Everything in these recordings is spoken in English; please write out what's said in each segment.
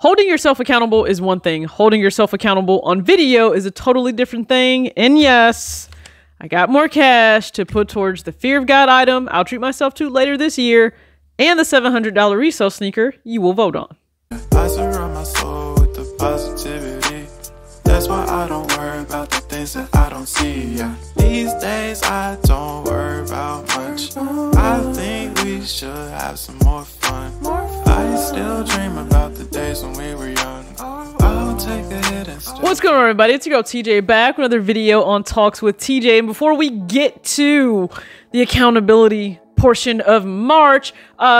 Holding yourself accountable is one thing. Holding yourself accountable on video is a totally different thing. And yes, I got more cash to put towards the Fear of God item I'll treat myself to later this year and the $700 resale sneaker you will vote on. I surround my soul with the positivity. That's why I don't worry about the things that I don't see. Yeah. These days I don't worry about much. I think we should have some more fun. I still dream about the days when we were young. I'll take a hit and still. What's going on, everybody? It's your girl TJ back with another video on Talks with TJ. And before we get to the accountability portion of March,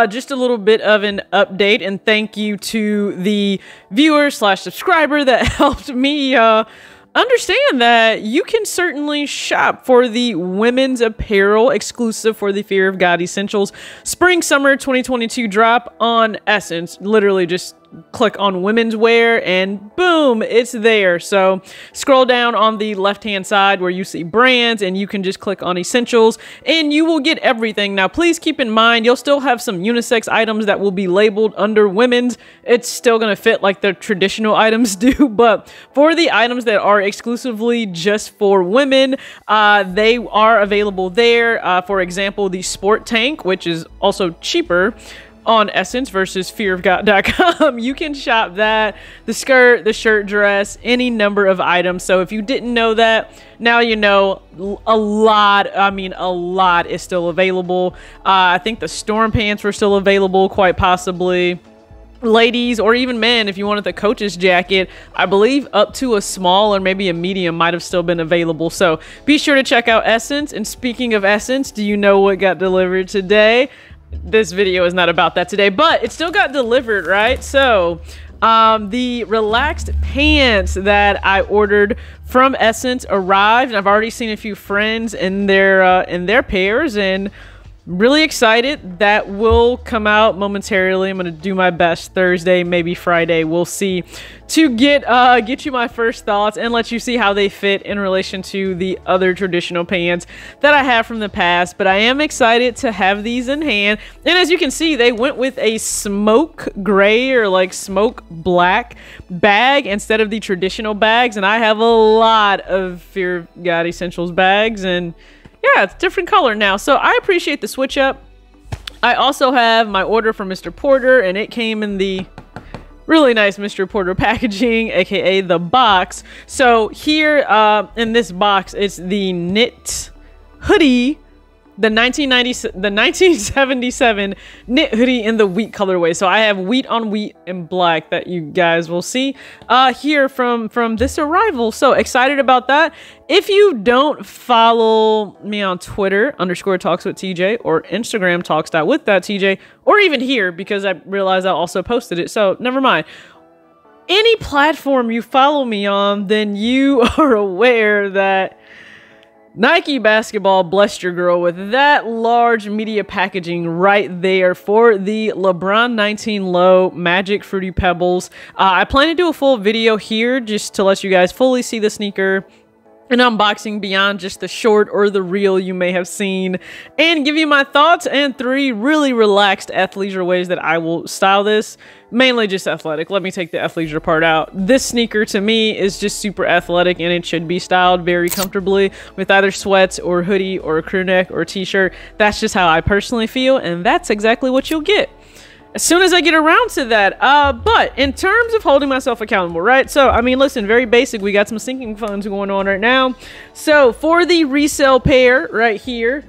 just a little bit of an update and thank you to the viewer / subscriber that helped me understand that you can certainly shop for the women's apparel exclusive for the Fear of God Essentials Spring Summer 2022 drop on Essence. Literally just click on women's wear and boom, it's there. So scroll down on the left hand side where you see brands and you can just click on essentials and you will get everything. Now please keep in mind you'll still have some unisex items that will be labeled under women's. It's still going to fit like the traditional items do, but for the items that are exclusively just for women, they are available there. For example, the sport tank, which is also cheaper on Essence versus fearofgod.com. You can shop that, the skirt, the shirt, dress, any number of items. So if you didn't know that, now you know. A lot is still available. I think the storm pants were still available, quite possibly. Ladies or even men, if you wanted the coach's jacket, I believe up to a small or maybe a medium might have still been available. So be sure to check out Essence. And speaking of Essence, do you know what got delivered today? This video is not about that today, but it still got delivered, right? So the relaxed pants that I ordered from Essence arrived, and I've already seen a few friends in their pairs, and really excited. That will come out momentarily. I'm gonna do my best Thursday, maybe Friday, we'll see, to get you my first thoughts and let you see how they fit in relation to the other traditional pants that I have from the past. But I am excited to have these in hand, and as you can see, they went with a smoke gray or like smoke black bag instead of the traditional bags, and I have a lot of Fear of God Essentials bags, and yeah, it's a different color now. So I appreciate the switch up. I also have my order from Mr. Porter, and it came in the really nice Mr. Porter packaging, aka the box. So here in this box, it's the knit hoodie, the 1977 knit hoodie in the wheat colorway. So I have wheat on wheat in black that you guys will see here from this arrival. So excited about that. If you don't follow me on Twitter _talkswithtj or Instagram talks.with.tj, or even here, because I realized I also posted it, so never mind. Any platform you follow me on, then you are aware that Nike basketball blessed your girl with that large media packaging right there for the LeBron 19 Low Magic Fruity Pebbles. I plan to do a full video here just to let you guys fully see the sneaker, an unboxing beyond just the short or the reel you may have seen, and give you my thoughts and 3 really relaxed athleisure ways that I will style this. Mainly just athletic. Let me take the athleisure part out. This sneaker to me is just super athletic, and it should be styled very comfortably with either sweats or hoodie or a crew neck or t-shirt. That's just how I personally feel, and that's exactly what you'll get as soon as I get around to that. But in terms of holding myself accountable, right? So, I mean, listen, very basic. We got some sinking funds going on right now. So for the resale pair right here,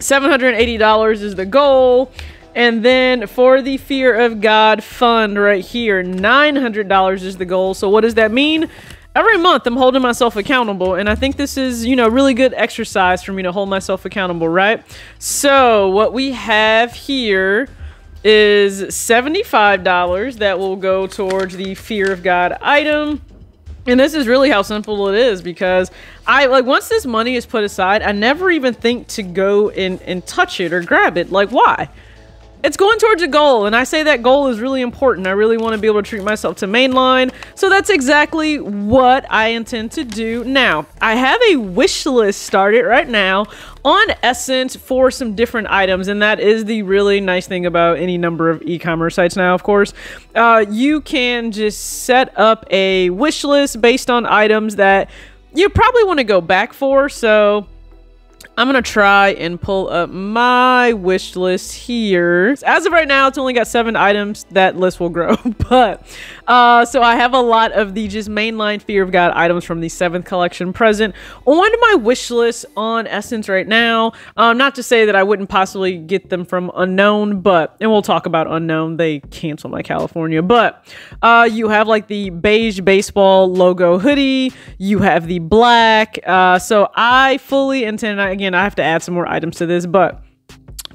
$780 is the goal. And then for the Fear of God fund right here, $900 is the goal. So what does that mean? Every month I'm holding myself accountable, and I think this is, you know, really good exercise for me to hold myself accountable, right? So what we have here is $75 that will go towards the Fear of God item. And this is really how simple it is, because once this money is put aside, I never even think to go and touch it or grab it. Like, why? it's going towards a goal, and I say that goal is really important. I really want to be able to treat myself to mainline, so that's exactly what I intend to do. Now, I have a wish list started right now on Essence for some different items, and that is the really nice thing about any number of e-commerce sites now, of course. You can just set up a wish list based on items that you probably want to go back for, so I'm gonna try and pull up my wish list here. As of right now, it's only got 7 items. That list will grow, but so I have a lot of the just mainline Fear of God items from the 7th collection present on my wish list on Essence right now. Not to say that I wouldn't possibly get them from Unknown, but, and we'll talk about Unknown. They canceled my California, but you have like the beige baseball logo hoodie. You have the black. So I fully intend, again, I have to add some more items to this, but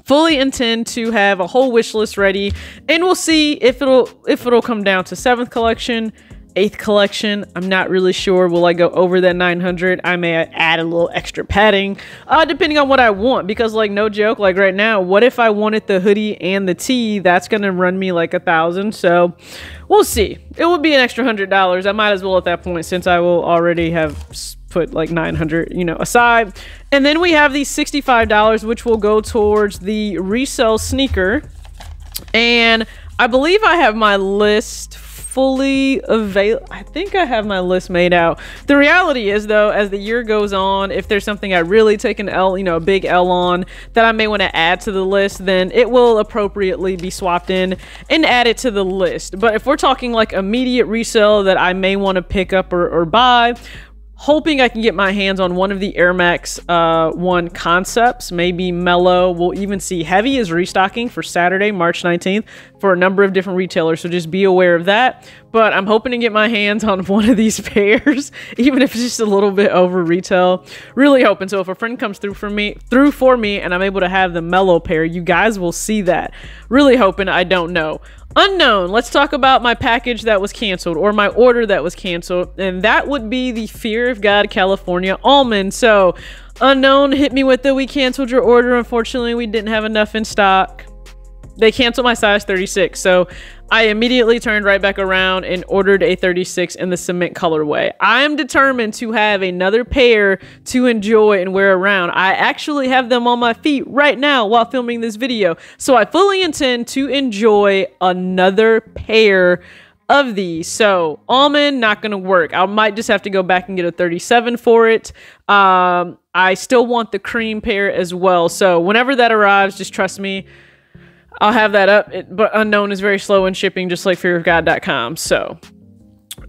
fully intend to have a whole wish list ready, and we'll see if it'll come down to 7th collection, 8th collection. I'm not really sure. Will I go over that 900? I may add a little extra padding, depending on what I want, because like, no joke, like right now, what if I wanted the hoodie and the tee? That's gonna run me like 1,000, so we'll see. It would be an extra $100. I might as well at that point, since I will already have put like 900, you know, aside. And then we have the $65, which will go towards the resale sneaker. And I believe I have my list fully available. I think I have my list made out. The reality is though, as the year goes on, if there's something I really take an L, you know, a big L on that I may want to add to the list, then it will appropriately be swapped in and added to the list. But if we're talking like immediate resale that I may want to pick up or buy, hoping I can get my hands on one of the Air Max 1 concepts, maybe Mellow. We'll even see Heavy is restocking for Saturday, March 19th for a number of different retailers, so just be aware of that. But I'm hoping to get my hands on one of these pairs, even if it's just a little bit over retail. Really hoping. So if a friend comes through for me, and I'm able to have the Mellow pair, you guys will see that. Really hoping. I don't know. Unknown, let's talk about my package that was canceled, or my order that was canceled, and that would be the Fear of God California almond. So Unknown hit me with the, we canceled your order, unfortunately we didn't have enough in stock. They canceled my size 36, so I immediately turned right back around and ordered a 36 in the cement colorway. I am determined to have another pair to enjoy and wear around. I actually have them on my feet right now while filming this video, so I fully intend to enjoy another pair of these. So almond, not gonna work. I might just have to go back and get a 37 for it. I still want the cream pair as well, so whenever that arrives, just trust me, I'll have that up. But Unknown is very slow in shipping, just like fearofgod.com. So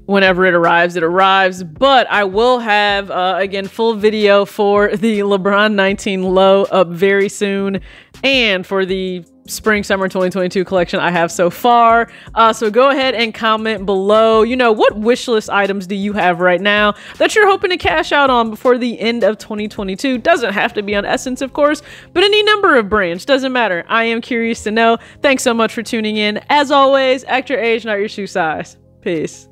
whenever it arrives, it arrives. But I will have, again, full video for the LeBron 19 low up very soon. And for the spring summer 2022 collection I have so far. So go ahead and comment below, you know, what wish list items do you have right now that you're hoping to cash out on before the end of 2022? Doesn't have to be on Essence, of course, but any number of brands, doesn't matter. I am curious to know. Thanks so much for tuning in. As always, act your age, not your shoe size. Peace.